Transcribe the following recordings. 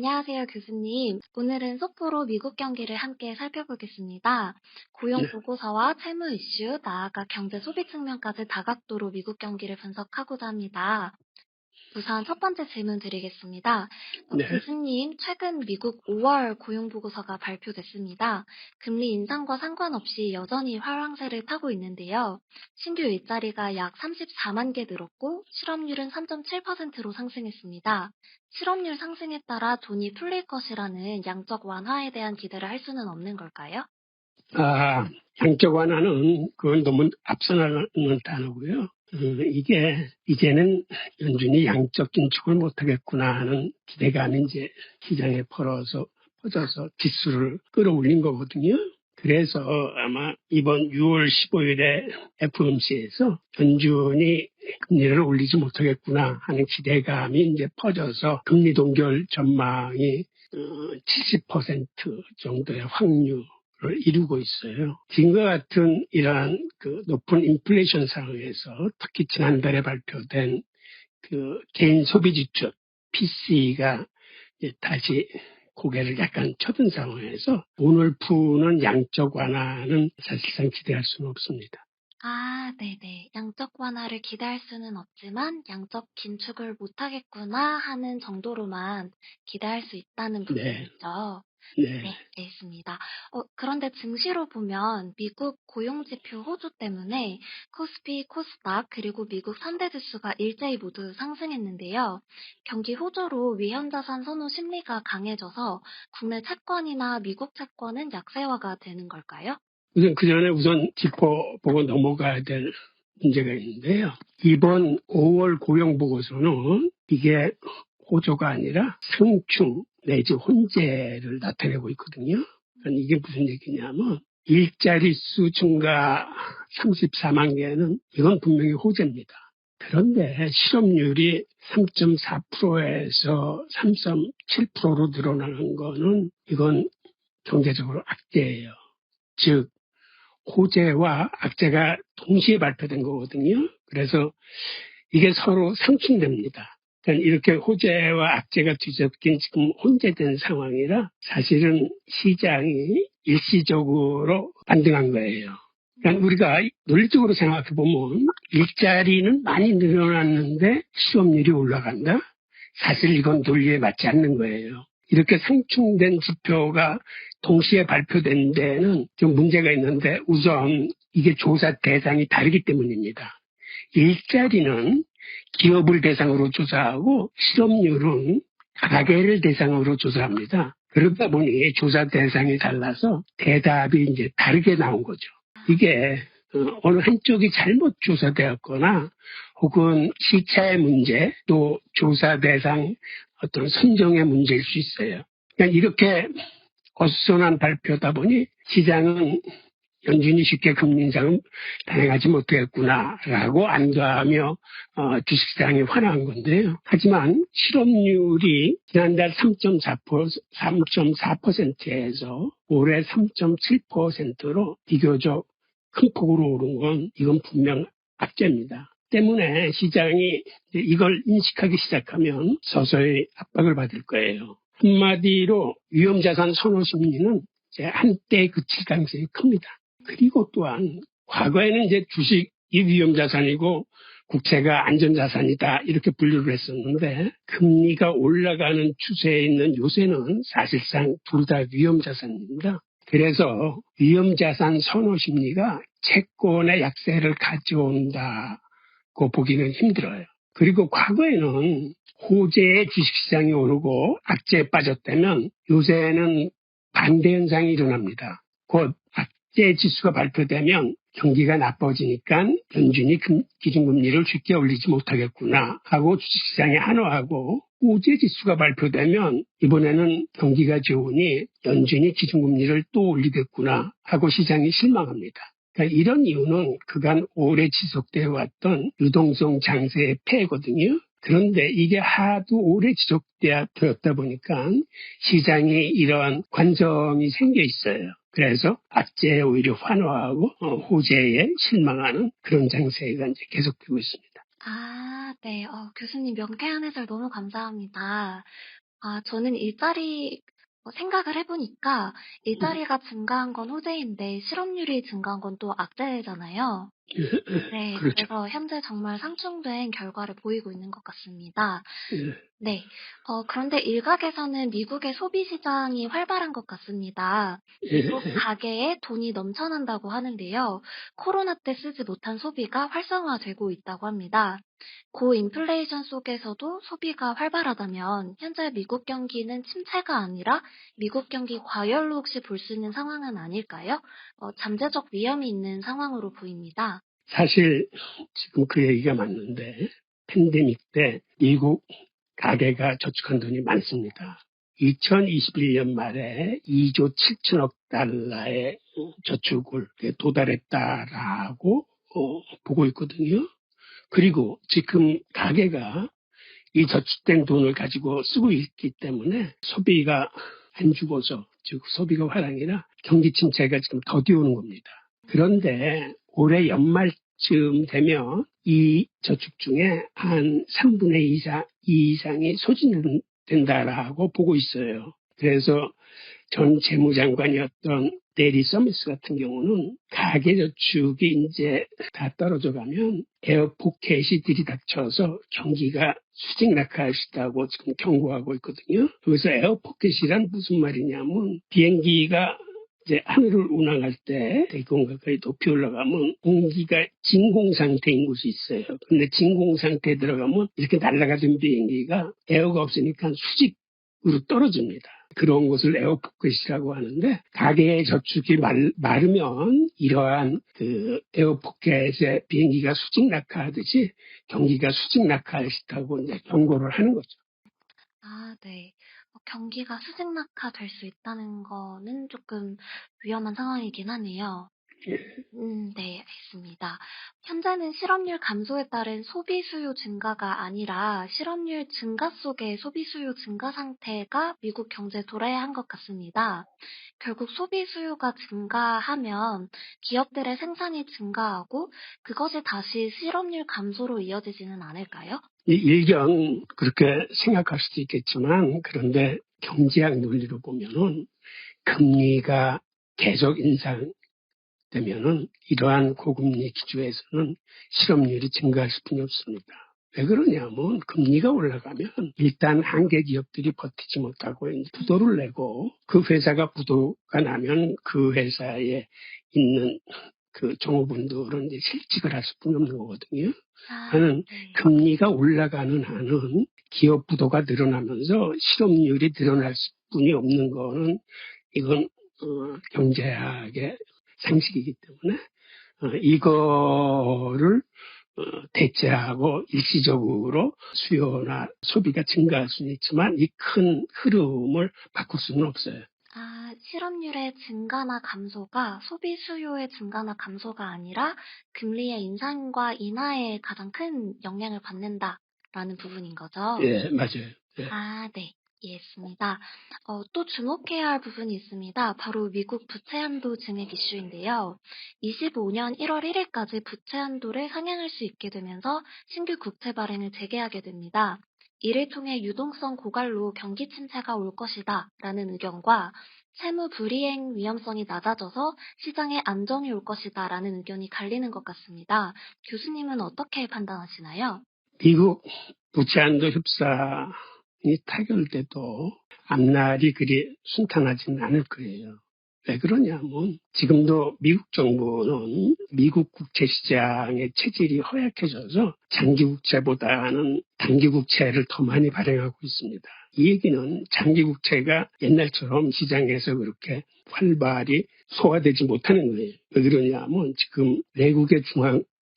안녕하세요, 교수님. 오늘은 속보로 미국 경기를 함께 살펴보겠습니다. 고용 네. 보고서와 채무 이슈, 나아가 경제 소비 측면까지 다각도로 미국 경기를 분석하고자 합니다. 우선 첫 번째 질문 드리겠습니다. 네. 교수님, 최근 미국 5월 고용 보고서가 발표됐습니다. 금리 인상과 상관없이 여전히 활황세를 타고 있는데요. 신규 일자리가 약 34만 개 늘었고 실업률은 3.7%로 상승했습니다. 실업률 상승에 따라 돈이 풀릴 것이라는 양적 완화에 대한 기대를 할 수는 없는 걸까요? 양적 완화는 그건 너무 앞서 나가는 단어고요. 이게 이제는 연준이 양적 긴축을 못하겠구나 하는 기대감이 이제 시장에 퍼져서 지수를 끌어올린 거거든요. 그래서 아마 이번 6월 15일에 FOMC에서 연준이 금리를 올리지 못하겠구나 하는 기대감이 이제 퍼져서 금리 동결 전망이 70% 정도의 확률 를 이루고 있어요. 지금과 같은 이러한 그 높은 인플레이션 상황에서 특히 지난달에 발표된 그 개인 소비 지출 PC가 다시 고개를 약간 쳐든 상황에서 돈을 푸는 양적 완화는 사실상 기대할 수는 없습니다. 네네. 양적 완화를 기대할 수는 없지만 양적 긴축을 못하겠구나 하는 정도로만 기대할 수 있다는 네, 부분이죠. 네. 네, 알겠습니다. 그런데 증시로 보면 미국 고용지표 호조 때문에 코스피, 코스닥, 그리고 미국 3대 지수가 일제히 모두 상승했는데요. 경기 호조로 위험자산 선호 심리가 강해져서 국내 채권이나 미국 채권은 약세화가 되는 걸까요? 그 전에 우선 짚어보고 넘어가야 될 문제가 있는데요. 이번 5월 고용보고서는 이게 호조가 아니라 상충 내지 혼재를 나타내고 있거든요. 그러니까 이게 무슨 얘기냐면 일자리 수 증가 34만 개는 이건 분명히 호재입니다. 그런데 실업률이 3.4%에서 3.7%로 늘어나는 거는 이건 경제적으로 악재예요. 즉 호재와 악재가 동시에 발표된 거거든요. 그래서 이게 서로 상충됩니다. 그러니까 이렇게 호재와 악재가 뒤섞인 지금 혼재된 상황이라 사실은 시장이 일시적으로 반등한 거예요. 그러니까 우리가 논리적으로 생각해 보면 일자리는 많이 늘어났는데 실업률이 올라간다? 사실 이건 논리에 맞지 않는 거예요. 이렇게 상충된 지표가 동시에 발표된 데는 좀 문제가 있는데 우선 이게 조사 대상이 다르기 때문입니다. 일자리는 기업을 대상으로 조사하고 실업률은 가계를 대상으로 조사합니다. 그러다 보니 조사 대상이 달라서 대답이 이제 다르게 나온 거죠. 이게 어느 한쪽이 잘못 조사되었거나 혹은 시차의 문제 또 조사 대상 어떤 선정의 문제일 수 있어요. 그러니까 이렇게 어수선한 발표다 보니 시장은 연준이 쉽게 금리 인상은 단행하지 못하겠구나라고 안도하며 주식시장이 환호한 건데요. 하지만 실업률이 지난달 3.4%에서 올해 3.7%로 비교적 큰 폭으로 오른 건 이건 분명 악재입니다. 때문에 시장이 이걸 인식하기 시작하면 서서히 압박을 받을 거예요. 한마디로 위험자산 선호 심리는 이제 한때 그칠 가능성이 큽니다. 그리고 또한 과거에는 이제 주식이 위험자산이고 국채가 안전자산이다 이렇게 분류를 했었는데 금리가 올라가는 추세에 있는 요새는 사실상 둘 다 위험자산입니다. 그래서 위험자산 선호 심리가 채권의 약세를 가져온다고 보기는 힘들어요. 그리고 과거에는 호재의 주식시장이 오르고 악재에 빠졌다면 요새는 반대 현상이 일어납니다. 곧 악재 지수가 발표되면 경기가 나빠지니까 연준이 기준금리를 쉽게 올리지 못하겠구나 하고 주식시장이 한화하고 호재 지수가 발표되면 이번에는 경기가 좋으니 연준이 기준금리를 또 올리겠구나 하고 시장이 실망합니다. 그러니까 이런 이유는 그간 오래 지속되어 왔던 유동성 장세의 폐거든요. 그런데 이게 하도 오래 지속되었다 보니까 시장에 이러한 관성이 생겨 있어요. 그래서 악재에 오히려 환호하고 호재에 실망하는 그런 장세가 이제 계속되고 있습니다. 네. 교수님 명쾌한 해설 너무 감사합니다. 저는 생각을 해보니까 일자리가 증가한 건 호재인데 실업률이 증가한 건 또 악재잖아요. 네, 그렇죠. 그래서 현재 정말 상충된 결과를 보이고 있는 것 같습니다. 예, 네. 그런데 일각에서는 미국의 소비 시장이 활발한 것 같습니다. 미국 예, 가계에 돈이 넘쳐난다고 하는데요. 코로나 때 쓰지 못한 소비가 활성화되고 있다고 합니다. 고인플레이션 속에서도 소비가 활발하다면 현재 미국 경기는 침체가 아니라 미국 경기 과열로 혹시 볼 수 있는 상황은 아닐까요? 잠재적 위험이 있는 상황으로 보입니다. 사실 지금 그 얘기가 맞는데 팬데믹 때 미국 가계가 저축한 돈이 많습니다. 2021년 말에 2조 7천억 달러의 저축을 도달했다라고 보고 있거든요. 그리고 지금 가계가 이 저축된 돈을 가지고 쓰고 있기 때문에 소비가 안 죽어서, 즉 소비가 화랑이라 경기 침체가 지금 더디오는 겁니다. 그런데 올해 연말쯤 되면 이 저축 중에 한 3분의 2 이상이 소진된다라고 보고 있어요. 그래서 전 재무장관이었던 데리 서미스 같은 경우는 가계저축이 이제 다 떨어져 가면 에어포켓이 들이닥쳐서 경기가 수직 낙하할 수 있다고 지금 경고하고 있거든요. 그래서 에어포켓이란 무슨 말이냐면 비행기가 이제 하늘을 운항할 때 대기공가 거의 높이 올라가면 공기가 진공 상태인 곳이 있어요. 근데 진공 상태에 들어가면 이렇게 날아가던 비행기가 에어가 없으니까 수직으로 떨어집니다. 그런 것을 에어포켓이라고 하는데 가계의 저축이 마르면 이러한 그 에어포켓의 비행기가 수직 낙하하듯이 경기가 수직 낙하할 수 있다고 이제 경고를 하는 거죠. 네. 경기가 수직 낙하될 수 있다는 거는 조금 위험한 상황이긴 하네요. 네, 알겠습니다. 현재는 실업률 감소에 따른 소비 수요 증가가 아니라 실업률 증가 속의 소비 수요 증가 상태가 미국 경제에 도래한 것 같습니다. 결국 소비 수요가 증가하면 기업들의 생산이 증가하고 그것이 다시 실업률 감소로 이어지지는 않을까요? 일경 그렇게 생각할 수도 있겠지만 그런데 경제학 논리로 보면은 금리가 계속 인상되면은 이러한 고금리 기조에서는 실업률이 증가할 수뿐이 없습니다. 왜 그러냐면 금리가 올라가면 일단 한계 기업들이 버티지 못하고 이제 부도를 내고 그 회사가 부도가 나면 그 회사에 있는 그 종업원들은 이제 실직을 할 수뿐이 없는 거거든요. 하는 네. 금리가 올라가는 한은 기업 부도가 늘어나면서 실업률이 늘어날 수뿐이 없는 거는 이건 경제학의 상식이기 때문에 이거를 대체하고 일시적으로 수요나 소비가 증가할 수는 있지만 이 큰 흐름을 바꿀 수는 없어요. 실업률의 증가나 감소가 소비 수요의 증가나 감소가 아니라 금리의 인상과 인하에 가장 큰 영향을 받는다라는 부분인 거죠. 예, 맞아요. 예. 네. 이해했습니다. 또 주목해야 할 부분이 있습니다. 바로 미국 부채 한도 증액 이슈인데요. 25년 1월 1일까지 부채 한도를 상향할 수 있게 되면서 신규 국채 발행을 재개하게 됩니다. 이를 통해 유동성 고갈로 경기 침체가 올 것이다 라는 의견과 채무 불이행 위험성이 낮아져서 시장에 안정이 올 것이다 라는 의견이 갈리는 것 같습니다. 교수님은 어떻게 판단하시나요? 미국 부채한도 협상이 타결돼도 앞날이 그리 순탄하지는 않을 거예요. 왜 그러냐면 지금도 미국 정부는 미국 국채 시장의 체질이 허약해져서 장기 국채보다는 단기 국채를 더 많이 발행하고 있습니다. 이 얘기는 장기 국채가 옛날처럼 시장에서 그렇게 활발히 소화되지 못하는 거예요. 왜 그러냐면 지금 외국의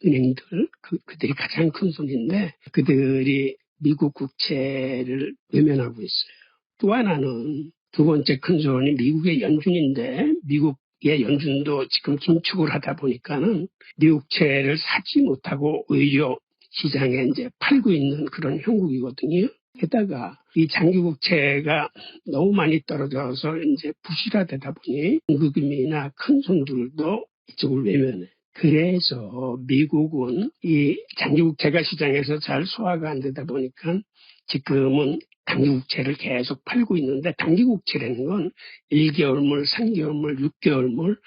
은행들, 그들이 가장 큰 손인데 그들이 미국 국채를 외면하고 있어요. 또 하나는 두 번째 큰 손이 미국의 연준인데 미국의 연준도 지금 긴축을 하다 보니까는 미국채를 사지 못하고 오히려 시장에 이제 팔고 있는 그런 형국이거든요. 게다가 이 장기국채가 너무 많이 떨어져서 이제 부실화되다 보니 공급임이나 큰 손들도 이쪽을 외면해. 그래서 미국은 이 장기국채가 시장에서 잘 소화가 안 되다 보니까 지금은 단기국채를 계속 팔고 있는데 단기국채라는 건 1개월물, 3개월물, 6개월물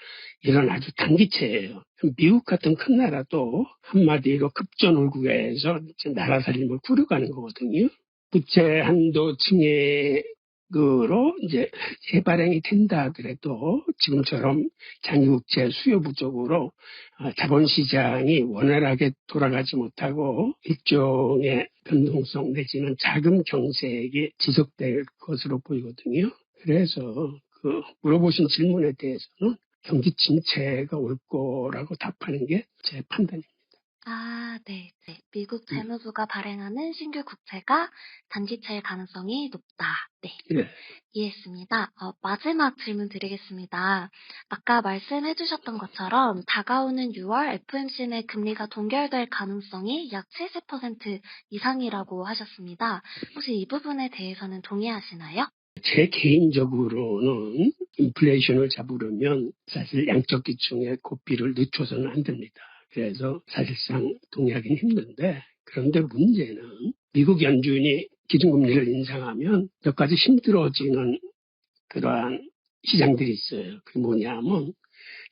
이런 아주 단기채예요. 미국 같은 큰 나라도 한마디로 급전월국에서 나라 살림을 꾸려가는 거거든요. 부채 한도 증액으로 이제 재발행이 된다 하더라도 지금처럼 장기국채 수요 부족으로 자본시장이 원활하게 돌아가지 못하고 일종의 변동성 내지는 자금 경색이 지속될 것으로 보이거든요. 그래서 물어보신 질문에 대해서는 경기 침체가 올 거라고 답하는 게 제 판단입니다. 네. 미국 재무부가 발행하는 신규 국채가 단기채일 가능성이 높다. 네. 네. 이해했습니다. 마지막 질문 드리겠습니다. 아까 말씀해 주셨던 것처럼 다가오는 6월 FOMC 내 금리가 동결될 가능성이 약 70% 이상이라고 하셨습니다. 혹시 이 부분에 대해서는 동의하시나요? 제 개인적으로는 인플레이션을 잡으려면 사실 양적 기총의 고삐를 늦춰서는 안 됩니다. 그래서 사실상 동의하기는 힘든데, 그런데 문제는 미국 연준이 기준금리를 인상하면 몇 가지 힘들어지는 그러한 시장들이 있어요. 그게 뭐냐면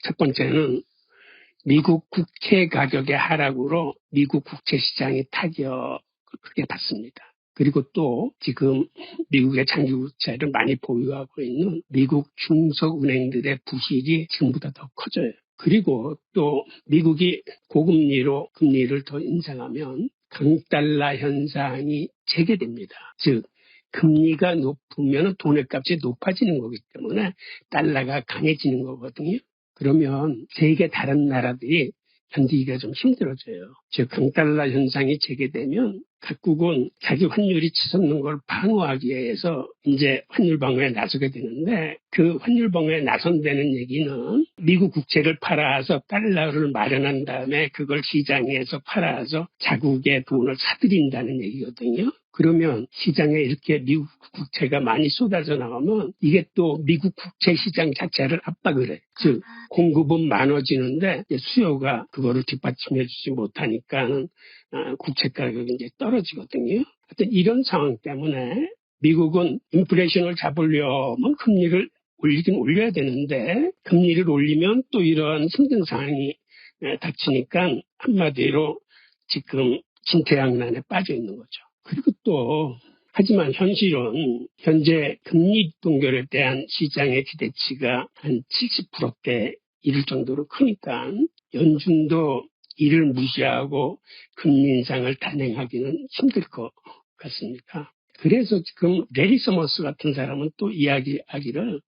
첫 번째는 미국 국채 가격의 하락으로 미국 국채 시장이 타격을 크게 받습니다. 그리고 또 지금 미국의 장기국채를 많이 보유하고 있는 미국 중소은행들의 부실이 지금보다 더 커져요. 그리고 또 미국이 고금리로 금리를 더 인상하면 강달러 현상이 재개됩니다. 즉 금리가 높으면 돈의 값이 높아지는 거기 때문에 달러가 강해지는 거거든요. 그러면 세계 다른 나라들이 견디기가 좀 힘들어져요. 즉 강달러 현상이 재개되면 각국은 자기 환율이 치솟는 걸 방어하기 위해서 이제 환율 방어에 나서게 되는데, 그 환율 방어에 나선다는 얘기는 미국 국채를 팔아서 달러를 마련한 다음에 그걸 시장에서 팔아서 자국의 돈을 사들인다는 얘기거든요. 그러면 시장에 이렇게 미국 국채가 많이 쏟아져 나가면 이게 또 미국 국채 시장 자체를 압박을 해. 즉 공급은 많아지는데 수요가 그거를 뒷받침해 주지 못하니까 국채 가격이 이제 떨어지거든요. 하여튼 이런 상황 때문에 미국은 인플레이션을 잡으려면 금리를 올리긴 올려야 되는데, 금리를 올리면 또 이런 힘든 상황이 닥치니까 한마디로 지금 진퇴양난에 빠져 있는 거죠. 그리고 또 하지만 현실은 현재 금리 동결에 대한 시장의 기대치가 한 70%대 이를 정도로 크니까 연준도 이를 무시하고 금리 인상을 단행하기는 힘들 것 같습니다. 그래서 지금 레리 서머스 같은 사람은 또 이야기하기를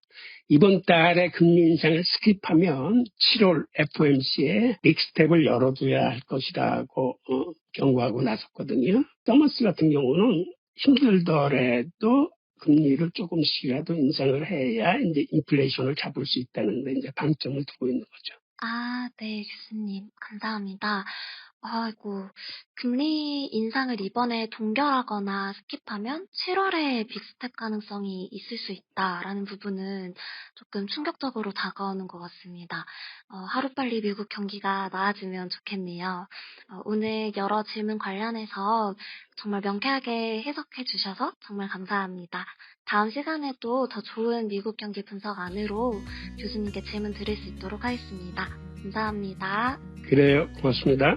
이번 달에 금리 인상을 스킵하면 7월 FOMC에 빅스텝을 열어줘야 할 것이라고 경고하고 나섰거든요. 서머스 같은 경우는 힘들더라도 금리를 조금씩이라도 인상을 해야 이제 인플레이션을 잡을 수 있다는 데 이제 방점을 두고 있는 거죠. 네, 교수님. 감사합니다. 아이고, 금리 인상을 이번에 동결하거나 스킵하면 7월에 빅스텝 가능성이 있을 수 있다라는 부분은 조금 충격적으로 다가오는 것 같습니다. 하루빨리 미국 경기가 나아지면 좋겠네요. 오늘 여러 질문 관련해서 정말 명쾌하게 해석해 주셔서 정말 감사합니다. 다음 시간에도 더 좋은 미국 경기 분석 안으로 교수님께 질문 드릴 수 있도록 하겠습니다. 감사합니다. 그래요. 고맙습니다.